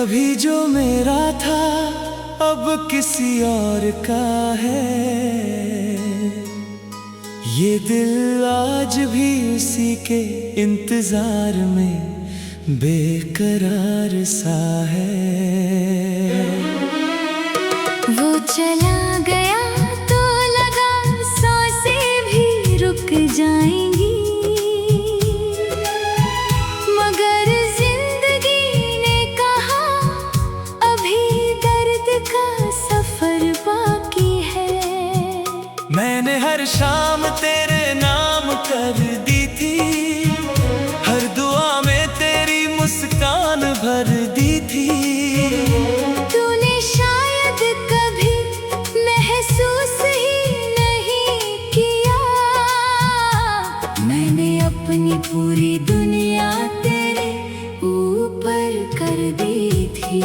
कभी जो मेरा था अब किसी और का है। ये दिल आज भी उसी के इंतजार में बेकरार सा है। वो चला गया तो लगा सांसें भी रुक जाएंगी, मगर जिंदगी ने कहा अभी दर्द का सफर बाकी है। मैंने हर शाम तेरे नाम कर दी थी, हर दुआ में तेरी मुस्कान भर दी थी। तूने शायद कभी महसूस ही नहीं किया, मैंने अपनी पूरी दुनिया तेरे ऊपर कर दी थी।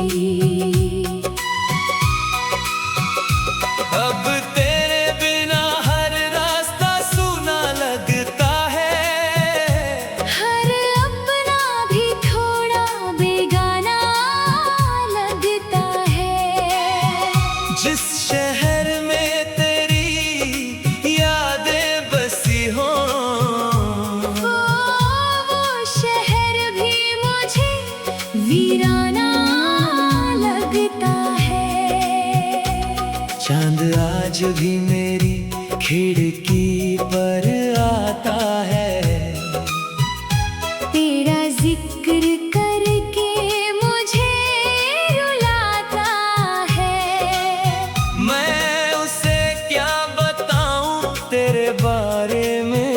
अब तेरे बिना हर रास्ता सूना लगता है, हर अपना भी थोड़ा बेगाना लगता है। जिस शहर में तेरी यादें बसी हों, वो शहर भी मुझे वीराना लगता है। चांद आज भी मेरी खिड़की पर आता है, तेरा जिक्र करके मुझे रुलाता है। मैं उसे क्या बताऊं तेरे बारे में।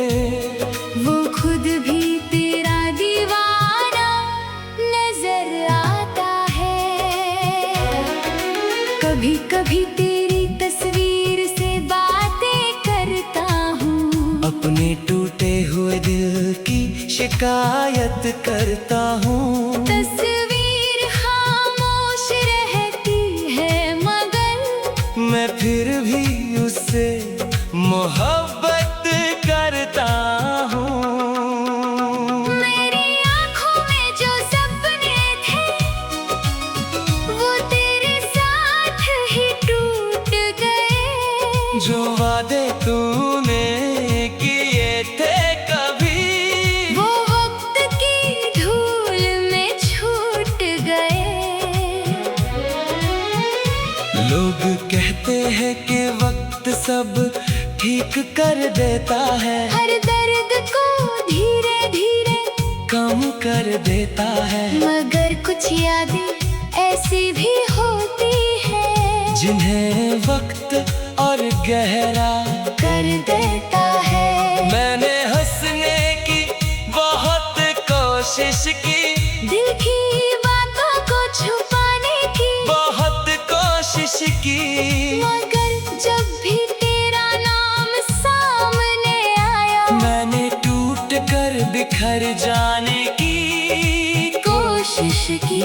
वो खुद भी तेरा दीवाना नजर आता है। कभी कभी तेरी तस्वीर से बातें करता हूँ, अपने टूटे हुए दिल की शिकायत करता हूँ। तस्वीर खामोश रहती है मगर मैं फिर भी उससे मोहब्बत करता हूँ। मेरी आँखों में जो सपने थे वो तेरे साथ ही टूट गए। जो वादे तूने किए थे कभी, वो वक्त की धूल में छूट गए। लोग कहते हैं कि वक्त सब ठीक कर देता है, हर दर्द को धीरे धीरे कम कर देता है। मगर कुछ यादें ऐसी भी होती है जिन्हें वक्त और गहरा कर देता है। मैंने हंसने की बहुत कोशिश की, दिल की बातों को छुपाने की बहुत कोशिश की। मगर जब भी तेरा नाम सामने आया, मैंने टूट कर बिखर जाने की कोशिश की।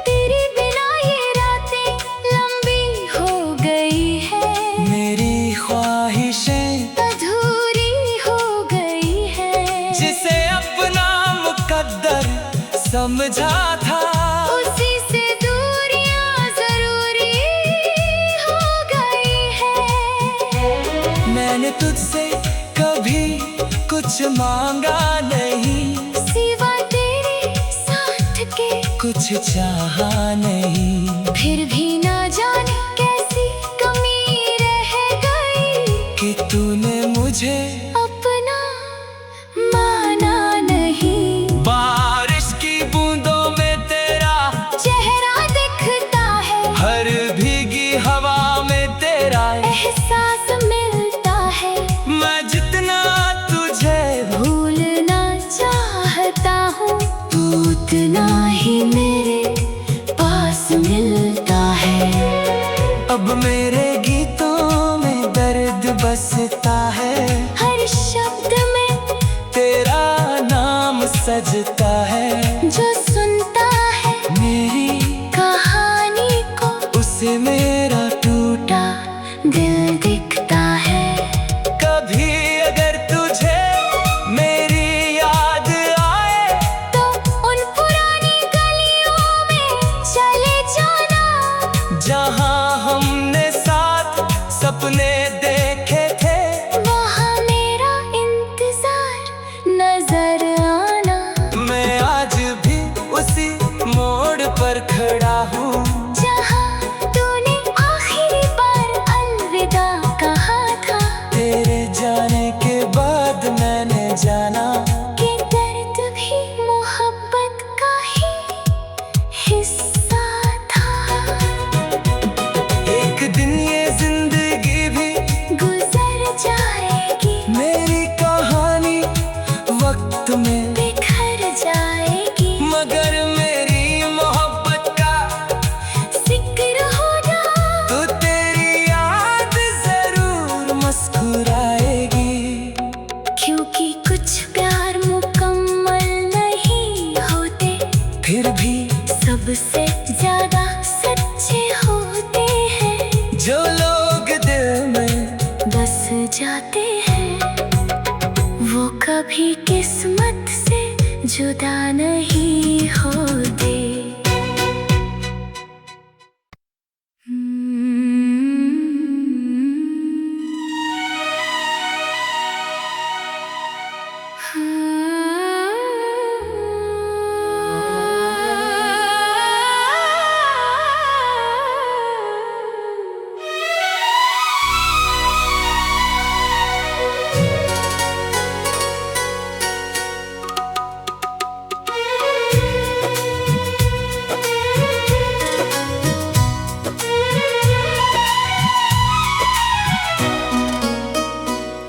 तेरे बिना ये रातें लंबी हो गई है, मेरी ख्वाहिशें अधूरी हो गई है। जिसे अपना मुकद्दर समझा था, उसी से दूरियां जरूरी हो गई है। मैंने तुझसे कभी कुछ मांगा नहीं, सिवा तेरे साथ के कुछ चाहा नहीं। फिर भी ना जाने कैसी कमी रह गई कि तूने मुझे अपना माना नहीं। बारिश की बूंदों में तेरा चेहरा दिखता है, हर भीगी हवा में तेरा एहसास मिलता है। मैं जितना तुझे भूलना चाहता हूँ, तू उतना ही मेरे पास मिलता है। फिर भी सबसे ज्यादा सच्चे होते हैं जो लोग दिल में बस जाते हैं। वो कभी किस्मत से जुदा नहीं होते।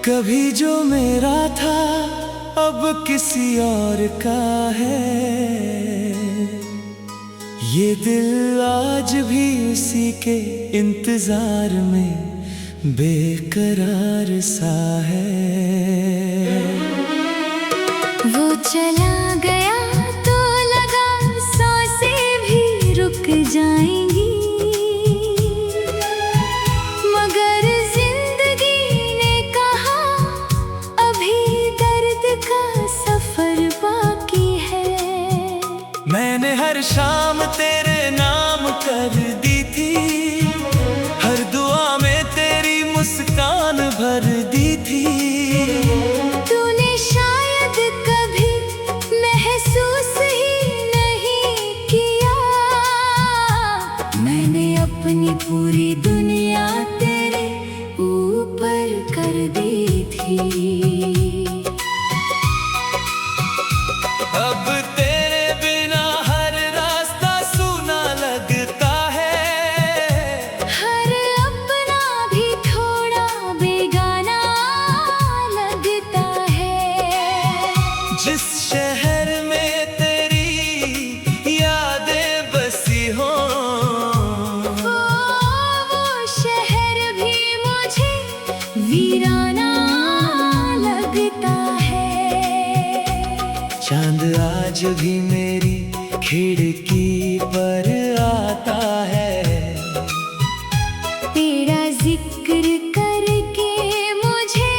कभी जो मेरा था अब किसी और का है। ये दिल आज भी उसी के इंतजार में बेकरार सा है। वो चला गया तो लगा सांसें भी रुक जाएंगी, मगर जिंदगी ने कहा अभी दर्द का सफर बाकी है। मैंने हर शाम तेरे नाम कर दी थी, हर दुआ में तेरी मुस्कान भर दी थी। तूने शायद कभी महसूस ही नहीं किया, मैंने अपनी पूरी दुनिया तेरे ऊपर कर दी थी। अब तेरे बिना हर रास्ता सूना लगता है, हर अपना भी थोड़ा बेगाना लगता है। जिस शहर में तेरी यादें बसी हो, वो शहर भी मुझे वीराना लगता है। चांद आज भी मेरी खिड़की पर आता है। तेरा जिक्र करके मुझे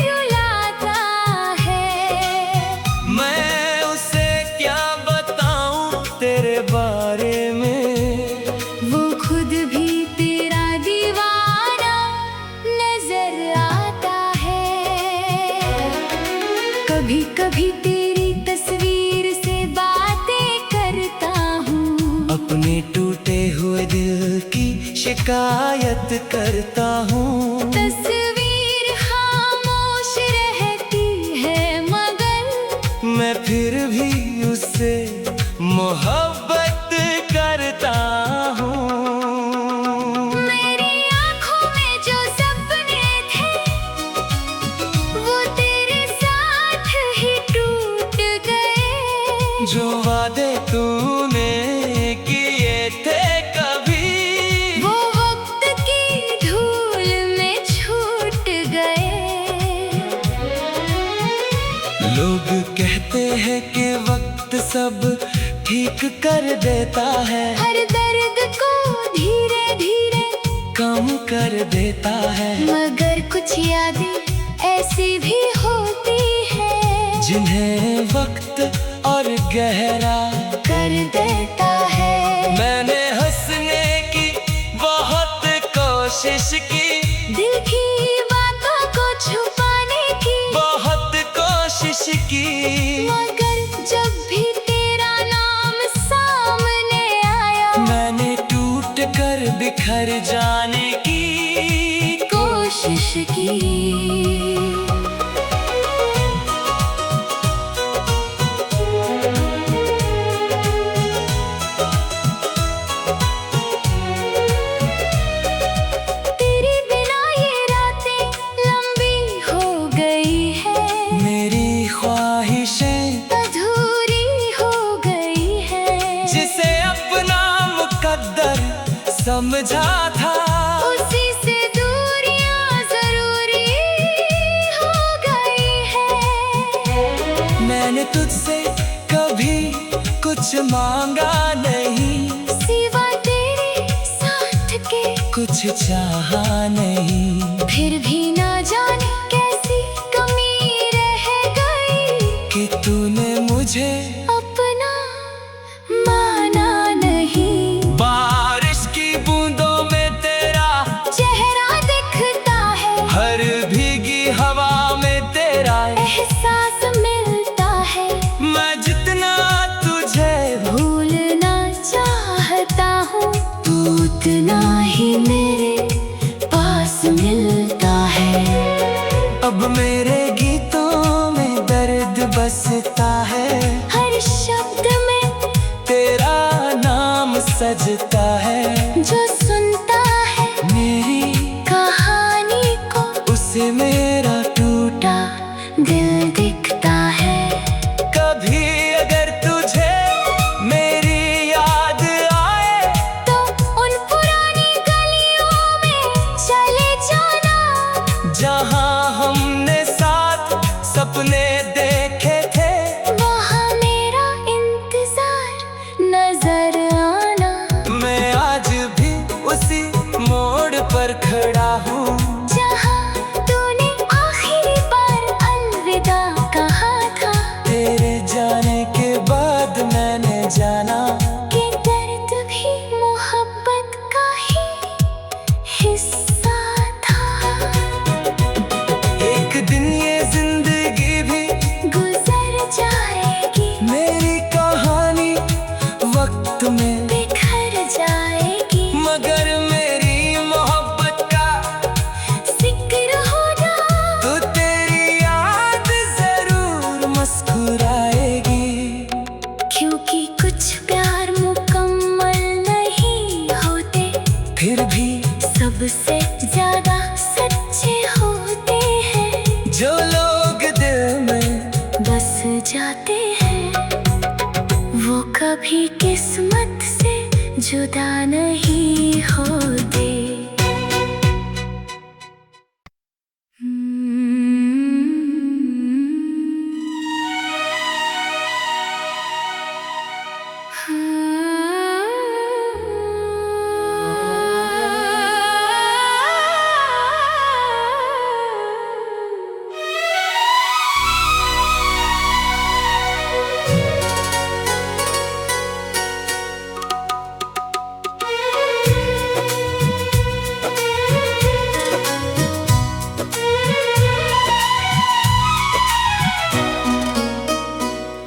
रुलाता है। मैं उसे क्या बताऊं तेरे बारे में, वो खुद भी तेरा दीवाना नजर आता है। कभी कभी तेरी तस्वीर से बातें करता हूँ, अपने टूटे हुए दिल की शिकायत करता हूँ। तस्वीर खामोश रहती है मगर मैं फिर भी उससे मोहब्बत करता हूँ। मेरी आँखों में जो सपने थे वो तेरे साथ ही टूट गए। जो वादे तूने किए थे कभी, वो वक्त की धूल में छूट गए। लोग कहते हैं कि वक्त सब ठीक कर देता है, हर दर्द को धीरे धीरे कम कर देता है। मगर कुछ यादें ऐसी भी होती है जिन्हें वक्त और गहरा कर देता है। मैंने हंसने की बहुत कोशिश की, दिल की बातों को छुपाने की बहुत कोशिश की, मगर जब भी तेरा नाम सामने आया मैंने टूट कर बिखर जाने की कोशिश की। तेरे बिना ये रातें लंबी हो गई है, मेरी ख्वाहिशें अधूरी हो गई है। जिसे अपना मुकद्दर समझा था, उसी से दूरियां जरूरी कुछ मांगा नहीं, सिवा तेरे साथ के कुछ चाहा नहीं। फिर भी ना जाने कैसी कमी रह गई कि तूने मुझे अपना माना नहीं। बारिश की बूंदों में तेरा चेहरा दिखता है, हर भीगी हवा में तेरा एहसास मिलता है। मैं जितना तुझे भूलना चाहता हूँ, तू उतना ही मेरे पास मिलता है। अब मेरे गीतों में दर्द बसता है, हर शब्द में तेरा नाम सजता है। जो सुनता है मेरी कहानी को, उसे मेरा टूटा दिल दिखता है। कभी अगर तुझे मेरी याद आए तो उन पुरानी गलियों में चले जाना, जहाँ हमने साथ सपने देखे थे। वहाँ मेरा इंतजार नजर आना। मैं आज भी उसी मोड़ पर खड़ा हूँ, जहाँ तूने आखिरी बार अलविदा कहा था। तेरे जाने के बाद मैंने जाना कि दर्द भी मोहब्बत का ही हिस्सा था। एक दिन ये जिंदगी भी गुजर जाएगी, मेरी कहानी वक्त में बिखर जाएगी, मगर मेरी मोहब्बत का जिक्र होगा तो तेरी याद जरूर मुस्कुराएगी। क्योंकि कुछ प्यार मुकम्मल नहीं होते, फिर भी सबसे ज्यादा सच्चे होते हैं। जो लोग दिल में बस जाते हैं, वो कभी किस्मत से जुदा नहीं होते।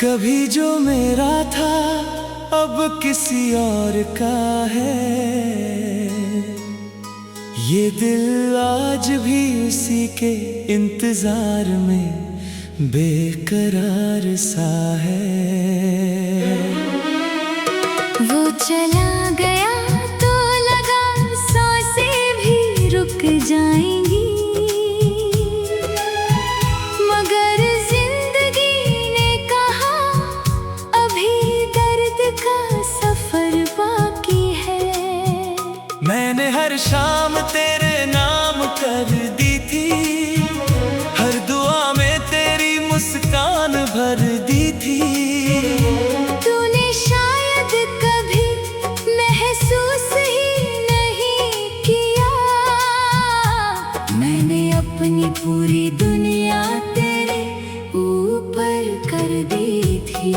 कभी जो मेरा था अब किसी और का है। ये दिल आज भी उसी के इंतजार में बेकरार सा है। वो चला गया तो लगा सांसें भी रुक जाएंगी, मगर जिंदगी ने कहा अभी दर्द का सफर बाकी है। मैंने हर शाम तेरे नाम कर दी थी, हर दुआ में तेरी मुस्कान भर दी थी। तूने शायद कभी महसूस ही नहीं किया, मैंने अपनी पूरी दुनिया तेरे ऊपर कर दी थी।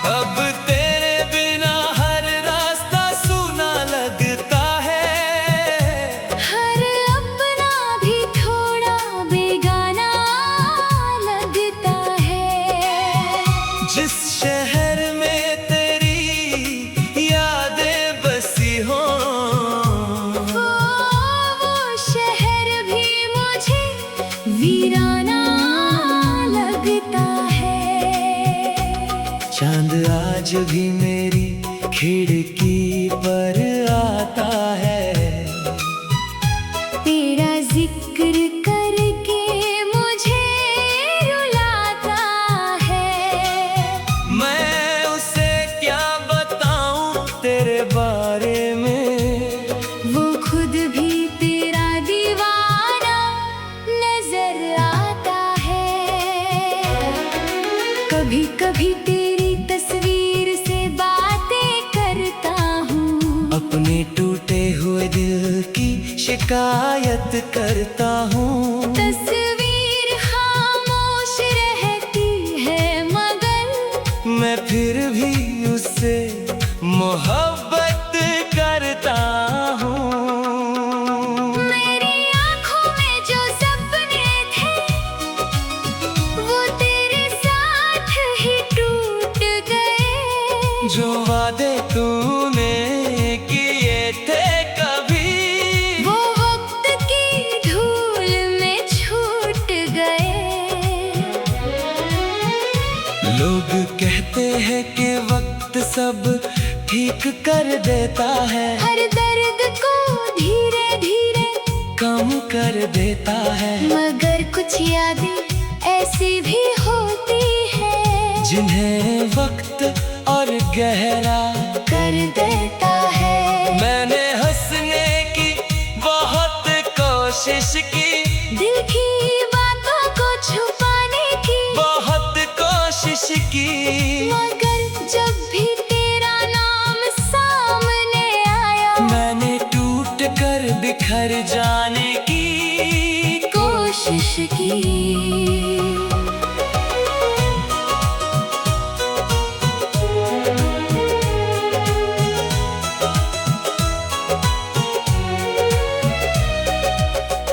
अब तेरे बिना हर रास्ता सूना लगता है, हर अपना भी थोड़ा बेगाना लगता है। जिस शहर में तेरी यादें बसी हो, वो शहर भी मुझे वीराना लगता है। चांद आज भी मेरी खिड़की पर आता है। तेरा जिक्र करके मुझे रुलाता है। मैं उसे क्या बताऊं तेरे बारे में, वो खुद भी तेरा दीवाना नजर आता है। कभी कभी तेरी तस्वीर से बातें करता हूँ, अपने टूटे हुए दिल की शिकायत करता हूँ। तस्वीर खामोश रहती है मगर मैं फिर भी उससे मोहब्बत करता हूँ। मेरी आँखों में जो सपने थे वो तेरे साथ ही टूट गए। जो वादे तूने किए थे कभी, वो वक्त की धूल में छूट गए। लोग कहते हैं कि वक्त सब ठीक कर देता है, हर दर्द को धीरे धीरे कम कर देता है। मगर कुछ यादें ऐसी भी होती है जिन्हें वक्त और गहरा कर देता है। मैंने हंसने की बहुत कोशिश की, दिल की बातों को छुपाने की बहुत कोशिश की। मगर जब भी तेरा नाम सामने आया, मैंने टूट कर बिखर जाने की कोशिश की।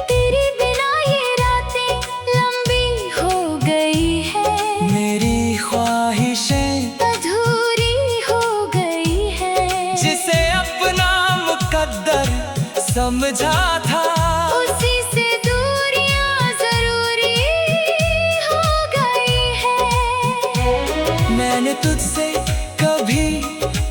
तेरे बिना ये रातें लंबी हो गई है, मेरी ख्वाहिशें अधूरी हो गई है। जिसे अपना मुकद्दर समझा था, उसी से दूरियां जरूरी हो गई है। मैंने तुझसे कभी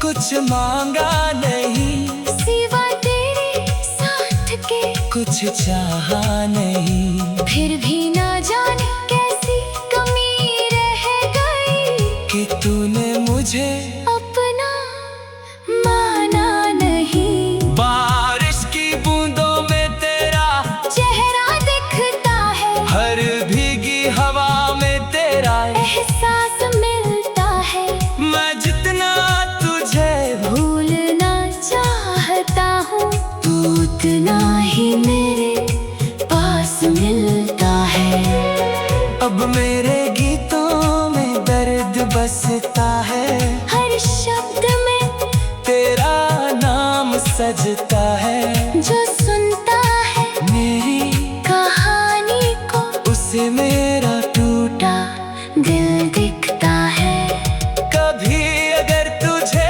कुछ मांगा नहीं, सिवा तेरे साथ के कुछ चाहा नहीं। फिर भी ना जाने कैसी कमी रह गई कि तूने मुझे अपना माना नहीं। बारिश की बूंदों में तेरा चेहरा दिखता है, हर भीगी हवा में तेरा एहसास मिलता है। मैं जितना तुझे भूलना चाहता हूँ, तू उतना ही मेरे पास मिलता है। अब मेरे गीतों में दर्द बसता है, हर शब्द में तेरा नाम सजता है। जो सुनता है मेरी कहानी को, उसे मेरा टूटा दिल दिखता है। कभी अगर तुझे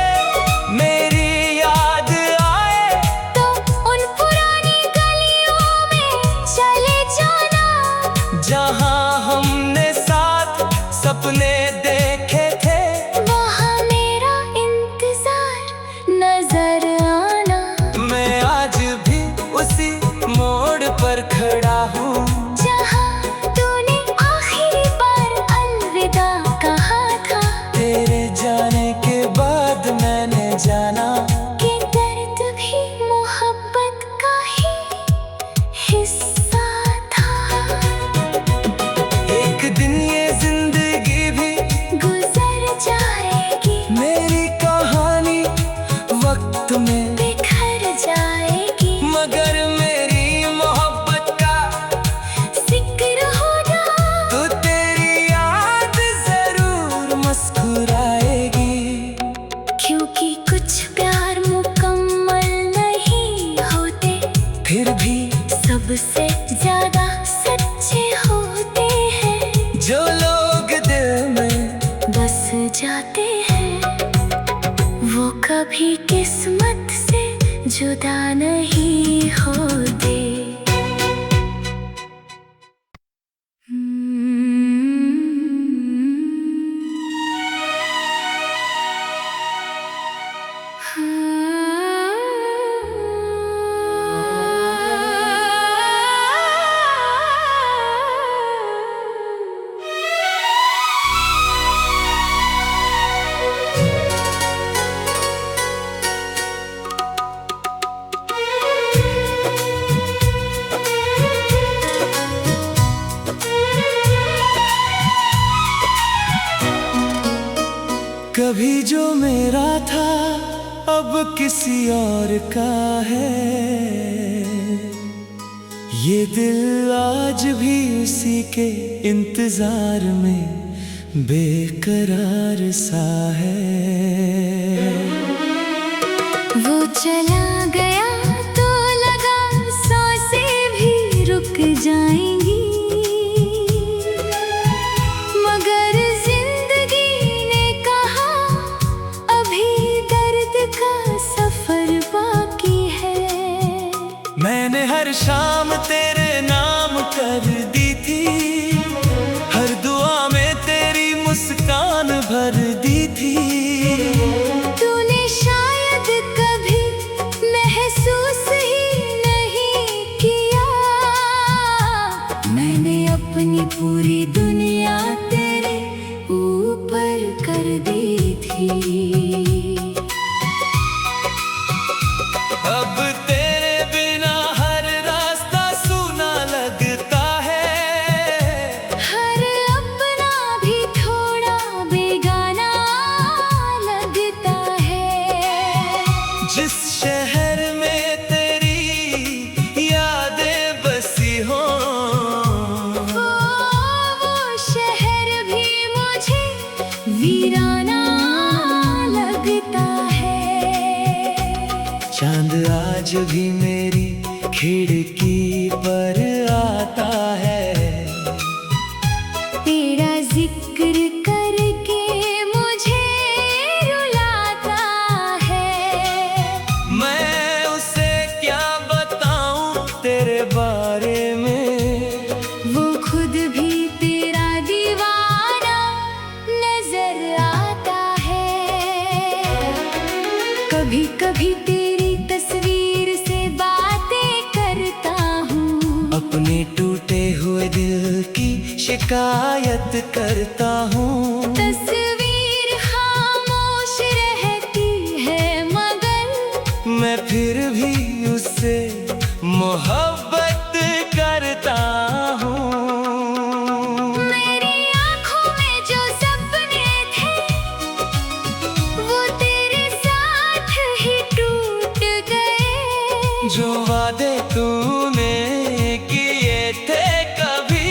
मेरी याद आए, तो उन पुरानी गलियों में चले जाना, जहाँ हमने साथ सपने देखे थे, वहाँ मेरा इंतजार नजर आना। मैं आज भी उसी मोड़ पर खड़ा हूँ, जहाँ तूने आखिरी बार अलविदा कहा था। तेरे जाने के बाद मैंने जाना कि दर्द भी मोहब्बत का ही हिस्सा था। एक दिन ये जिंदगी भी गुजर जाएगी, मेरी कहानी वक्त में बिखर जाएगी, मगर मेरी मोहब्बत का जिक्र होगा तो तेरी याद जरूर मुस्कुराएगी। क्योंकि कुछ प्यार मुकम्मल नहीं होते, फिर भी सबसे ज्यादा सच्चे होते हैं। जो लोग दिल में बस जाते हैं, वो कभी किस्मत से जुदा नहीं होते। कभी जो मेरा था अब किसी और का है। ये दिल आज भी उसी के इंतजार में बेकरार सा है। वो चला गया तो लगा सांसें भी रुक जाएंगी, मगर जिंदगी ने कहा अभी दर्द का सफर बाकी है। मैंने हर शाम तेरे नाम कर दी थी, हर दुआ में तेरी मुस्कान भर दी थी। तूने शायद कभी महसूस ही नहीं किया, मैंने अपनी पूरी दुनिया तेरे ऊपर कर दी थी। अब तेरे बिना हर रास्ता सूना लगता है, हर अपना भी थोड़ा बेगाना लगता है। जिस शहर में तेरी यादें बसी हो, वो शहर भी मुझे वीराना लगता है। चांद आज भी मेरी खिड़की पर आता है, तेरा जिक्र करके मुझे रुलाता है। मैं उसे क्या बताऊं तेरे बारे में, वो खुद भी तेरा दीवाना नजर आता है। कभी कभी तेरी तस्वीर से बातें करता हूँ, अपने टूटे हुए दिल की शिकायत करता हूँ। तस्वीर खामोश रहती है मगर मैं फिर भी उससे मोहब्बत करता हूँ। मेरी आँखों में जो सपने थे वो तेरे साथ ही टूट गए। जो वादे तूने किए थे कभी,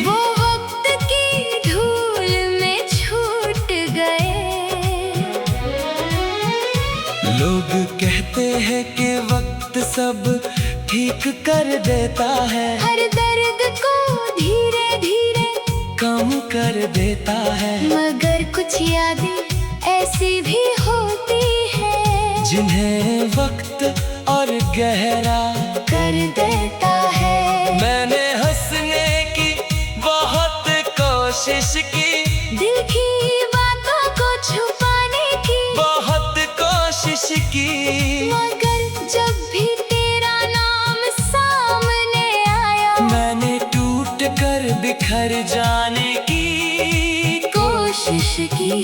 वो वक्त की धूल में छूट गए। लोग कहते हैं कि वक्त सब ठीक कर देता है, हर दर्द को धीरे धीरे कम कर देता है। मगर कुछ यादें ऐसी भी होती है जिन्हें वक्त और गहरा कर देता है। मैंने हंसने की बहुत कोशिश की, दिल की बातों को छुपाने की बहुत कोशिश की, मगर जब भी तेरा नाम सामने आया मैंने टूट कर बिखर जाने की कोशिश की।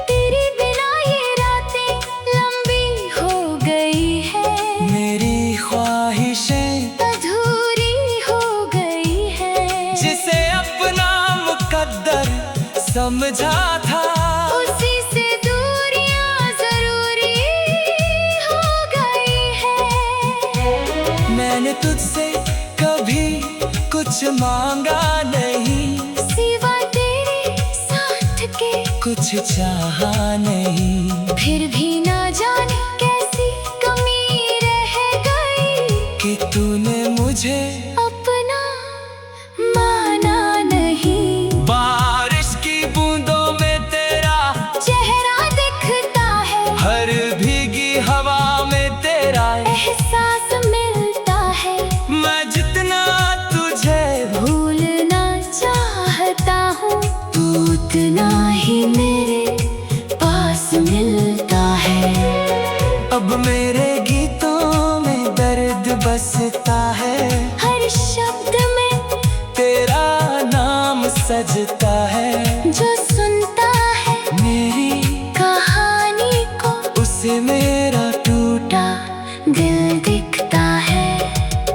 तेरे बिना ये रातें लंबी हो गई है, मेरी ख्वाहिशें अधूरी हो गई है। जिसे अपना मुकद्दर समझा था, उसी से दूरियां जरूरी हो गई है। मैंने तुझसे कभी कुछ मांगा नहीं, सिवा तेरे साथ के कुछ चाहा नहीं। फिर भी ना जाने कैसी कमी रह गई कि तूने मुझे अपना माना नहीं। बारिश की बूंदों में तेरा चेहरा दिखता है, हर भीगी हवा में तेरा एहसास मिलता है। मैं जितना तुझे भूलना चाहता हूँ तू उतना ही मेरे पास मिलता है। अब मेरे गीतों में दर्द बसता है, हर शब्द में तेरा नाम सजता है। जो सुनता है मेरी कहानी को उसे मेरा दिल दिखता है।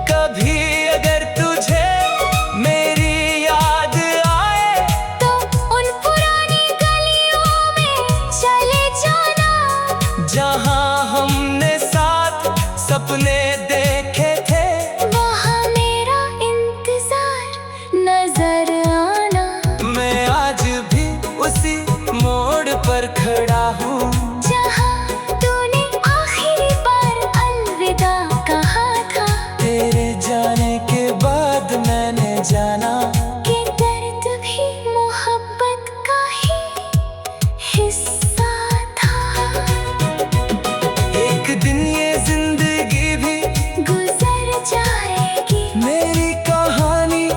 कभी अगर तुझे मेरी याद आए तो उन पुरानी गलियों में चले जाना, जहाँ हमने साथ सपने देखे थे, वहाँ मेरा इंतजार नजर आना। मैं आज भी उसी मोड़ पर खड़ा हूँ, जहाँ तूने आखिरी बार अलविदा कहा था। तेरे जाने के बाद मैंने जाना कि दर्द भी मोहब्बत का ही हिस्सा था। एक दिन ये जिंदगी भी गुजर जाएगी, मेरी कहानी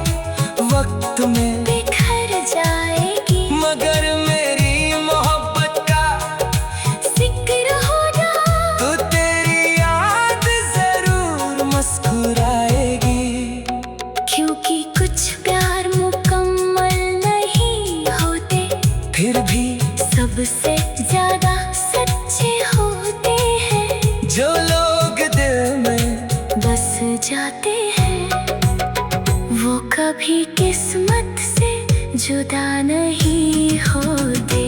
वक्त में बिखर जाएगी, मगर मेरी मोहब्बत का जिक्र होगा तो तेरी याद जरूर मुस्कुराएगी। क्योंकि कुछ प्यार मुकम्मल नहीं होते, फिर भी सबसे ज्यादा सच्चे होते हैं, जो लोग दिल में बस जाते हैं, वो कभी किस्मत से जुदा नहीं होते।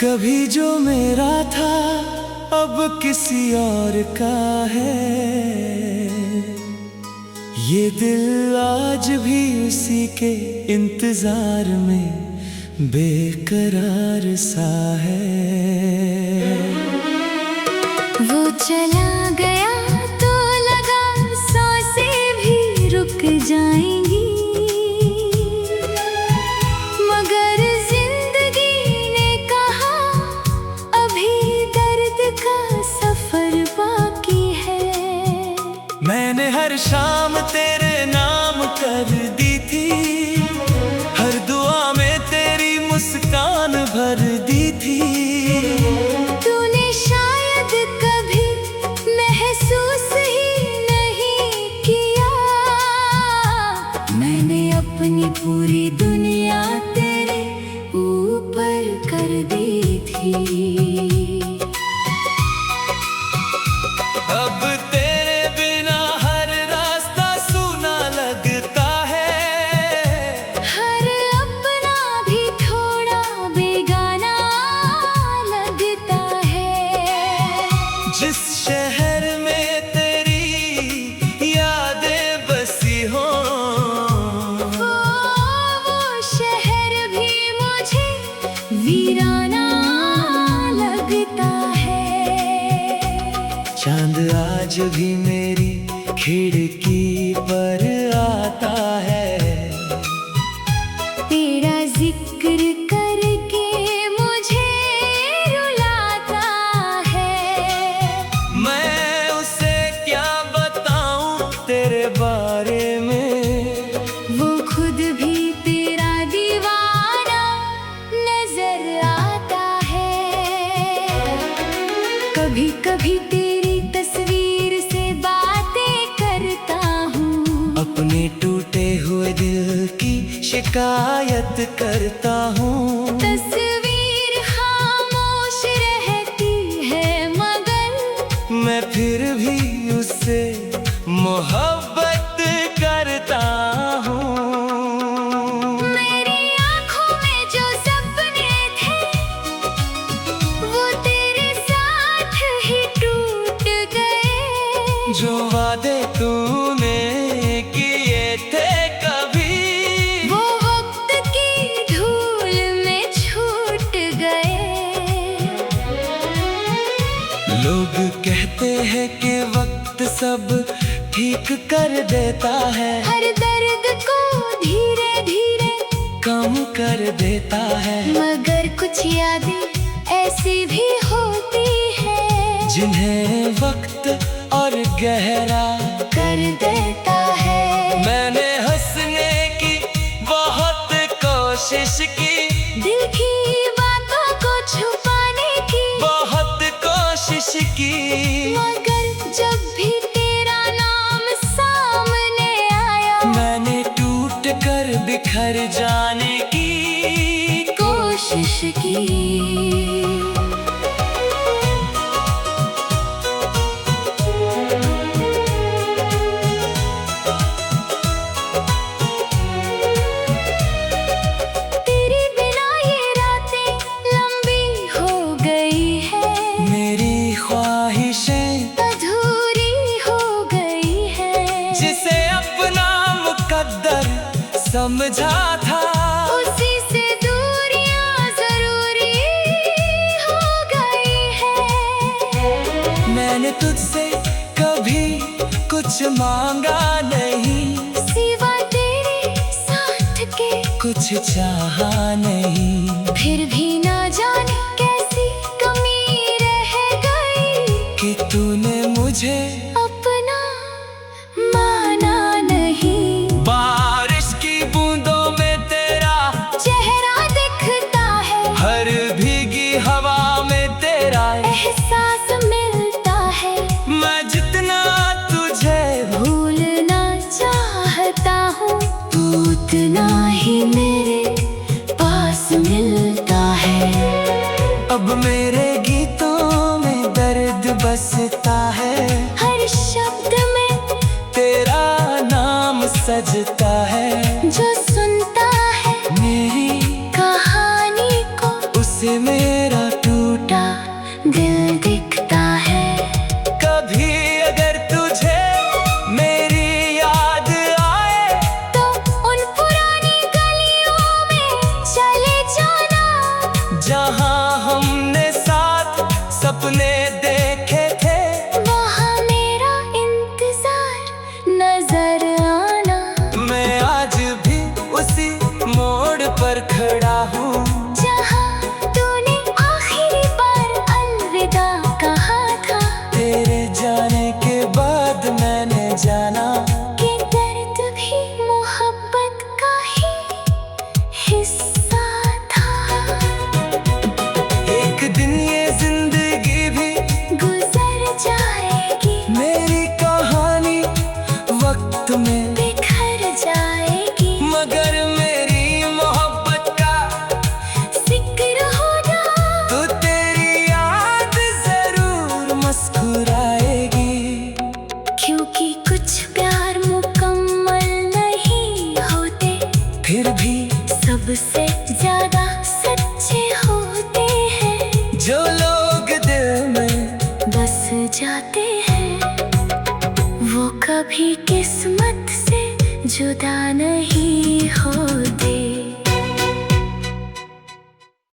कभी जो मेरा था अब किसी और का है, ये दिल आज भी उसी के इंतजार में बेकरार सा है। वो चला गया तो लगा सांसें भी रुक जाएंगी, मगर जिंदगी ने कहा अभी दर्द का सफर बाकी है। मैंने हर शाम तेरे नाम कर दी थी, हर दुआ में तेरी मुस्कान भर दी थी। तूने शायद कभी महसूस ही नहीं किया, मैंने अपनी पूरी दुनिया तेरे ऊपर कर दी थी। अब तेरे बिना हर रास्ता सूना लगता है, हर अपना भी थोड़ा बेगाना लगता है। जिस शहर में तेरी यादें बसी हो, वो शहर भी मुझे वीराना लगता है। चांद आज भी मेरी खिड़की पर आता है, तेरा जिक्र करके मुझे रुलाता है। मैं उसे क्या बताऊं तेरे बारे में, वो खुद भी तेरा दीवाना नजर आता है। कभी कभी तेरी तस्वीर से बातें करता हूँ, अपने टूटे हुए दिल की शिकायत करता हूँ। तस्वीर खामोश रहती है मगर मैं फिर भी उससे मोहब्बत करता हूँ। मेरी आँखों में जो सपने थे वो तेरे साथ ही टूट गए। जो वादे तूने किए थे कभी, वो वक्त की धूल में छूट गए। लोग कहते हैं कि वक्त सब ठीक कर देता है, हर दर्द को धीरे धीरे कम कर दे देता है। मगर कुछ यादें ऐसी भी होती है जिन्हें वक्त और गहरा कर देता है। मैंने हंसने की बहुत कोशिश की, दिल की बातों को छुपाने की बहुत कोशिश की, मगर जब भी तेरा नाम सामने आया मैंने टूट कर बिखर जाने की कोशिश की। तेरे बिना ये रातें लंबी हो गई है, मेरी ख्वाहिशें अधूरी हो गई है। जिसे अपना मुकद्दर समझा था, उसी से दूरियां जरूरी हो गई है। मैंने तुझसे कभी कुछ मांगा नहीं, सिवा तेरे साथ के कुछ चाहा नहीं, फिर भी ना जाने कैसी कमी रह गई कि तूने मुझे अपना माना नहीं। बारिश की बूंदों में तेरा चेहरा दिखता है, हर भीगी हवा में तेरा एहसास मिलता है। मैं जितना तुझे भूलना चाहता हूँ, तू उतना ही मेरे पास मिलता है। अब मेरे गीतों में दर्द बसता है, हर शब्द में तेरा नाम सजता है। जो सुनता है मेरी कहानी को, उसे मेरा टूटा दिल दिखता है। कभी अगर तुझे मेरी याद आए, तो उन पुरानी गलियों में चले जाना, जहाँ हमने साथ सपने देखे थे, वहाँ मेरा इंतजार नजर आना। मैं आज भी उसी मोड़ पर खड़ा हूँ, जहाँ तूने आखिरी बार अलविदा कहा था, तेरे जाने के बाद मैंने जाना कि दर्द भी मोहब्बत का ही हिस्सा था। एक दिन ये जिंदगी भी गुजर जाएगी, मेरी कहानी वक्त में बिखर जाएगी, मगर मेरी मोहब्बत का जिक्र होगा तो तेरी याद जरूर मुस्कुराएगी। क्योंकि कुछ प्यार मुकम्मल नहीं होते, फिर भी सबसे ज्यादा सच्चे होते हैं। जो लोग दिल में बस जाते हैं, वो कभी किस्मत से जुदा नहीं होते।